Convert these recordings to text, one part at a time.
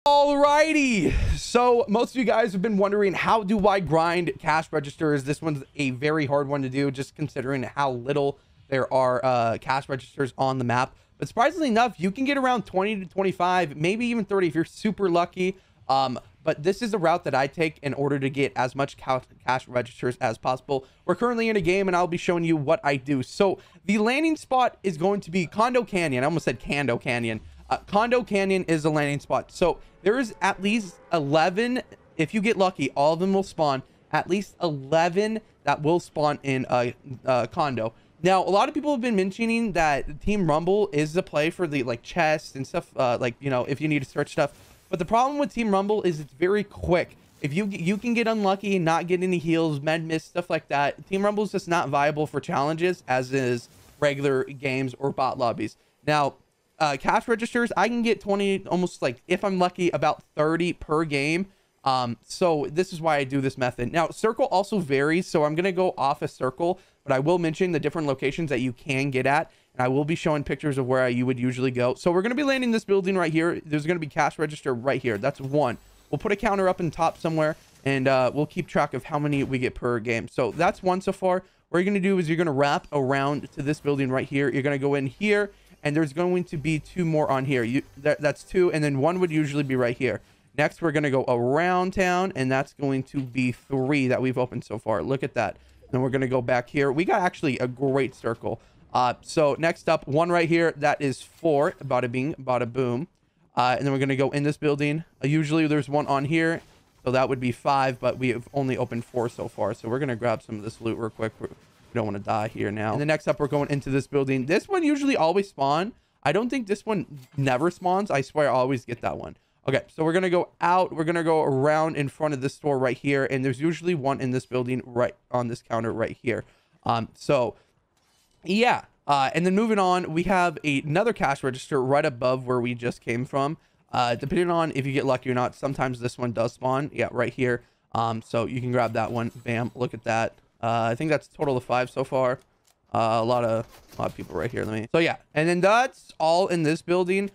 Alrighty, so most of you guys have been wondering, how do I grind cash registers? This one's a very hard one to do, just considering how little there are cash registers on the map. But surprisingly enough, you can get around 20 to 25, maybe even 30 if you're super lucky. But this is the route that I take in order to get as much cash registers as possible. We're currently in a game and I'll be showing you what I do. So the landing spot is going to be Condo Canyon. I almost said Cando Canyon. Condo Canyon is the landing spot. So there is at least 11. If you get lucky, all of them will spawn. At least 11 that will spawn in a condo. Now, a lot of people have been mentioning that Team Rumble is the play for the like chests and stuff. Like, you know, if you need to search stuff. But the problem with Team Rumble is it's very quick. If you can get unlucky and not get any heals, med miss, stuff like that. Team Rumble is just not viable for challenges as is regular games or bot lobbies. Now, cash registers, I can get 20, almost like, if I'm lucky, about 30 per game. So this is why I do this method. Now, circle also varies, so I'm going to go off a circle, but I will mention the different locations that you can get at, and I will be showing pictures of where you would usually go. So we're going to be landing this building right here. There's going to be cash register right here. That's one. We'll put a counter up in top somewhere, and we'll keep track of how many we get per game. So that's one so far. What you're going to do is you're going to wrap around to this building right here. You're going to go in here, and there's going to be two more on here. That's two, and then one would usually be right here. Next, we're going to go around town, and that's going to be 3 that we've opened so far. Look at that. Then we're going to go back here. We got actually a great circle. So next up, one right here. That is 4. Bada bing, bada boom. And then we're going to go in this building. Usually there's one on here, so that would be 5, but we have only opened 4 so far. So we're going to grab some of this loot real quick. We don't want to die here now. And the next up, we're going into this building. This one usually always spawn. I don't think this one never spawns. I swear I always get that one. Okay, so we're going to go out. We're going to go around in front of this store right here. And there's usually one in this building right on this counter right here. So, yeah. And then moving on, we have another cash register right above where we just came from. Depending on if you get lucky or not, sometimes this one does spawn. Yeah, right here. So you can grab that one. Bam, look at that. I think that's a total of 5 so far. A lot of people right here. So yeah, and then that's all in this building.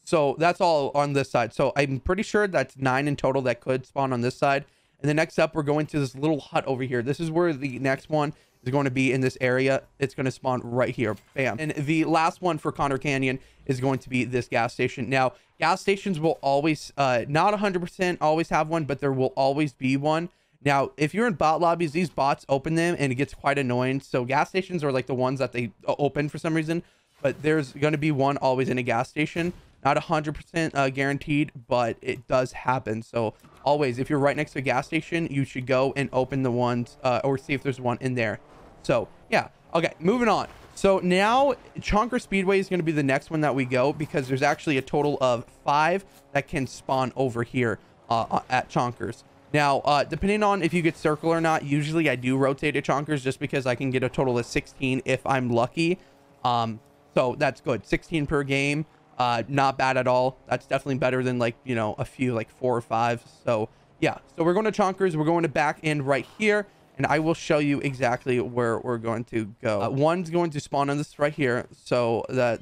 So that's all on this side. So I'm pretty sure that's 9 in total that could spawn on this side. And then next up, we're going to this little hut over here. This is where the next one is going to be in this area. It's going to spawn right here. Bam. And the last one for Condo Canyon is going to be this gas station. Now, gas stations will always, not 100% always have one, but there will always be one. Now, if you're in bot lobbies, these bots open them and it gets quite annoying. So gas stations are like the ones that they open for some reason, but there's going to be one always in a gas station. Not 100% guaranteed, but it does happen. So always, if you're right next to a gas station, you should go and open the ones or see if there's one in there. So yeah. Okay, moving on. So now Chonker Speedway is going to be the next one that we go, because there's actually a total of 5 that can spawn over here at Chonkers. Now, depending on if you get circle or not, usually I do rotate at Chonkers just because I can get a total of 16 if I'm lucky. So that's good. 16 per game. Not bad at all. That's definitely better than, like, you know, a few like 4 or 5. So yeah, so we're going to Chonkers. We're going to back end right here, and I will show you exactly where we're going to go. One's going to spawn on this right here, so that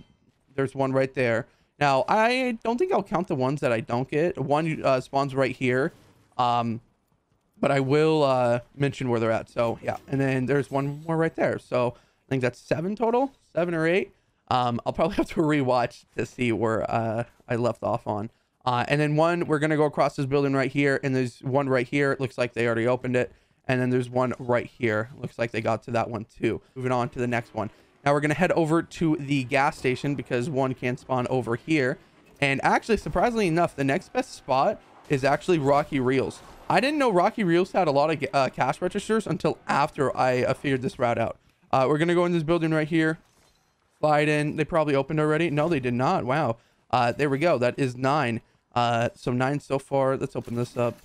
there's one right there. Now, I don't think I'll count the ones that I don't get. One spawns right here, but I will mention where they're at. So yeah, and then there's one more right there. So I think that's 7 total, 7 or 8. I'll probably have to rewatch to see where I left off on. And then one, we're going to go across this building right here. And there's one right here. It looks like they already opened it. And then there's one right here. Looks like they got to that one too. Moving on to the next one. Now we're going to head over to the gas station because one can spawn over here. And actually, surprisingly enough, the next best spot is actually Rocky Reels. I didn't know Rocky Reels had a lot of cash registers until after I figured this route out. We're going to go in this building right here. Slide in. They probably opened already. No, they did not. Wow. There we go. That is 9. So 9 so far. Let's open this up.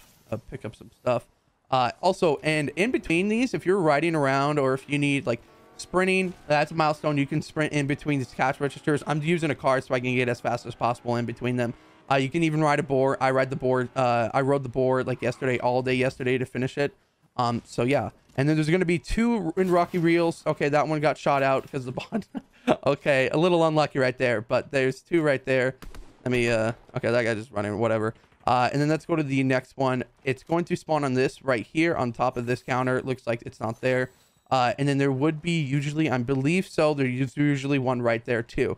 Pick up some stuff. Also, and in between these, if you're riding around or if you need like sprinting, that's a milestone. You can sprint in between these cash registers. I'm using a car so I can get as fast as possible in between them. You can even ride a board. I rode the board like yesterday, all day yesterday to finish it. So yeah. And then there's going to be 2 in Rocky Reels. Okay, that one got shot out because the bot. Okay, a little unlucky right there, but there's 2 right there. Let me, okay, that guy just running, whatever. And then let's go to the next one. It's going to spawn on this right here on top of this counter. It looks like it's not there. And then there would be usually, I believe so, there's usually one right there too.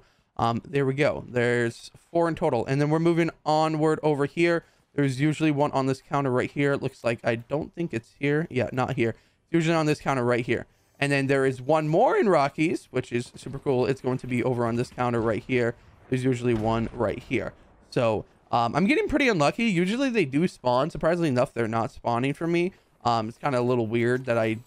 There we go. There's 4 in total. And then we're moving onward over here. There's usually one on this counter right here. It looks like, I don't think it's here. Yeah, not here. It's usually on this counter right here. And then there is one more in Rockies, which is super cool. It's going to be over on this counter right here. There's usually one right here. So I'm getting pretty unlucky. Usually they do spawn. Surprisingly enough, they're not spawning for me. It's kind of a little weird that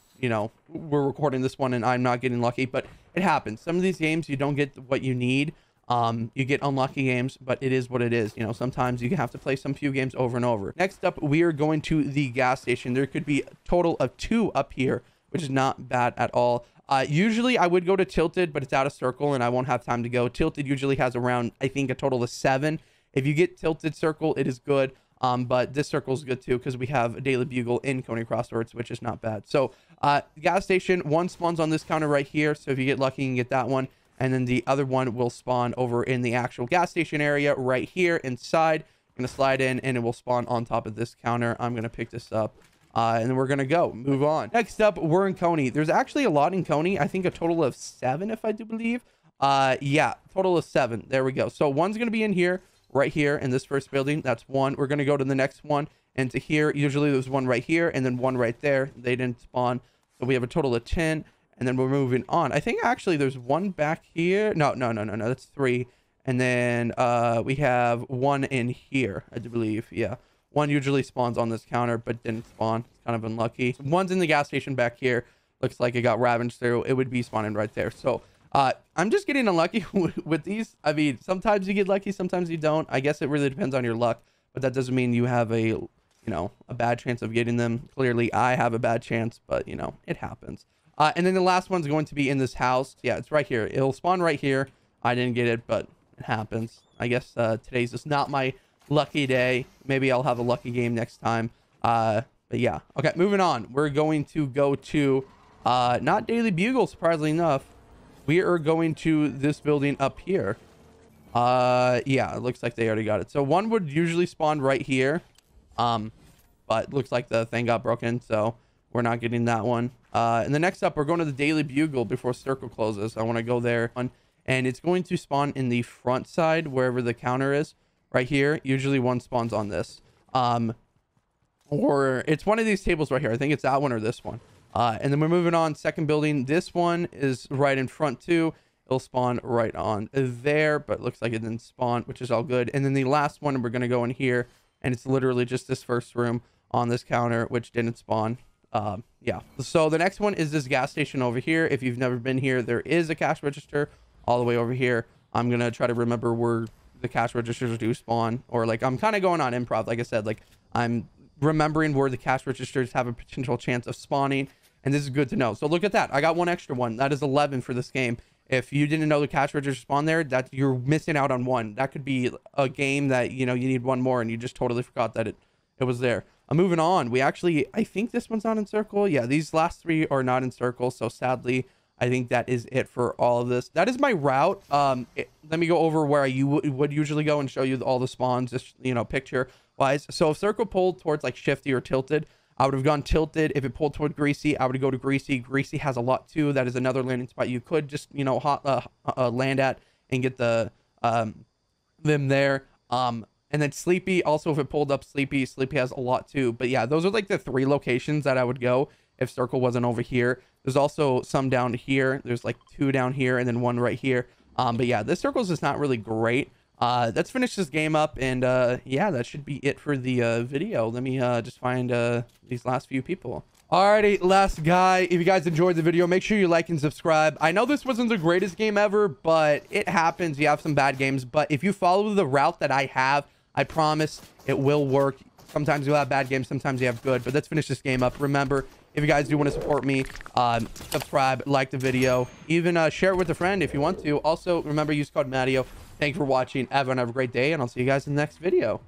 we're recording this one and I'm not getting lucky, but it happens. Some of these games you don't get what you need. You get unlucky games, but it is what it is. Sometimes you have to play some few games over and over. Next up, we are going to the gas station. There could be a total of 2 up here, which is not bad at all. Usually I would go to Tilted, but it's out of Circle and I won't have time to go. Tilted usually has around, I think, a total of 7. If you get Tilted Circle, it is good. But this Circle is good too because we have a Daily Bugle in Coney Crossroads, which is not bad. So gas station, 1 spawns on this counter right here. So if you get lucky, you can get that one. And then the other one will spawn over in the actual gas station area right here inside. I'm going to slide in and it will spawn on top of this counter. I'm going to pick this up. And then we're going to move on. Next up, we're in Coney. There's actually a lot in Coney. I think a total of 7, if I do believe. Yeah, total of 7. There we go. So one's going to be in here, right here in this first building. That's 1. We're going to go to the next one and to here. Usually there's one right here and then one right there. They didn't spawn. So we have a total of 10. And then we're moving on. I think actually there's one back here. No. That's 3. And then we have 1 in here, I do believe. Yeah. 1 usually spawns on this counter, but didn't spawn. It's kind of unlucky. So 1's in the gas station back here. Looks like it got ravaged through. It would be spawning right there. So I'm just getting unlucky with these. I mean, sometimes you get lucky, sometimes you don't. I guess it really depends on your luck, but that doesn't mean you have a bad chance of getting them. Clearly, I have a bad chance, but it happens. And then the last one's going to be in this house. Yeah, it's right here. It'll spawn right here. I didn't get it, but it happens. I guess today's just not my lucky day. Maybe I'll have a lucky game next time. But yeah. Okay, moving on. We're going to go to not Daily Bugle, surprisingly enough. We are going to this building up here. Yeah, it looks like they already got it. So 1 would usually spawn right here. But looks like the thing got broken, so we're not getting that one. And the next up, we're going to the Daily Bugle before Circle closes. I want to go there. And it's going to spawn in the front side, wherever the counter is. Right here. Usually 1 spawns on this. Or it's one of these tables right here. I think it's that one or this one. And then we're moving on. Second building. This one is right in front too. It'll spawn right on there, but it looks like it didn't spawn, which is all good. And then the last one, we're going to go in here. And it's literally just this first room on this counter, which didn't spawn. Yeah. So the next one is this gas station over here. If you've never been here, there is a cash register all the way over here. I'm going to try to remember where the cash registers do spawn, or like I'm kind of going on improv. Like I said, like I'm remembering where the cash registers have a potential chance of spawning. And this is good to know. So look at that. I got 1 extra one. That is 11 for this game. If you didn't know the cash register spawn there, that you're missing out on 1. That could be a game that, you need 1 more and you just totally forgot that it was there. Moving on. We actually, I think this one's not in Circle. Yeah, these last 3 are not in Circle. So sadly, I think that is it for all of this. That is my route. Let me go over where I would usually go and show you all the spawns, just, picture wise. So if Circle pulled towards like Shifty or Tilted, I would have gone Tilted. If it pulled toward Greasy, I would go to Greasy. Greasy has a lot too. That is another landing spot you could just, land at and get the them there. And then Sleepy, also if it pulled up Sleepy has a lot too. But yeah, those are like the 3 locations that I would go if Circle wasn't over here. There's also some down here. There's like 2 down here and then 1 right here. But yeah, this Circle's just not really great. Let's finish this game up, and yeah, that should be it for the video. Let me just find these last few people. Alrighty, last guy. If you guys enjoyed the video, make sure you like and subscribe. I know this wasn't the greatest game ever, but it happens. You have some bad games, but if you follow the route that I have, I promise it will work. Sometimes you'll have bad games, sometimes you have good, but let's finish this game up. Remember, if you guys do want to support me, subscribe, like the video, even share it with a friend if you want to. Also, remember, use code Matteo. Thanks for watching. Everyone have a great day, and I'll see you guys in the next video.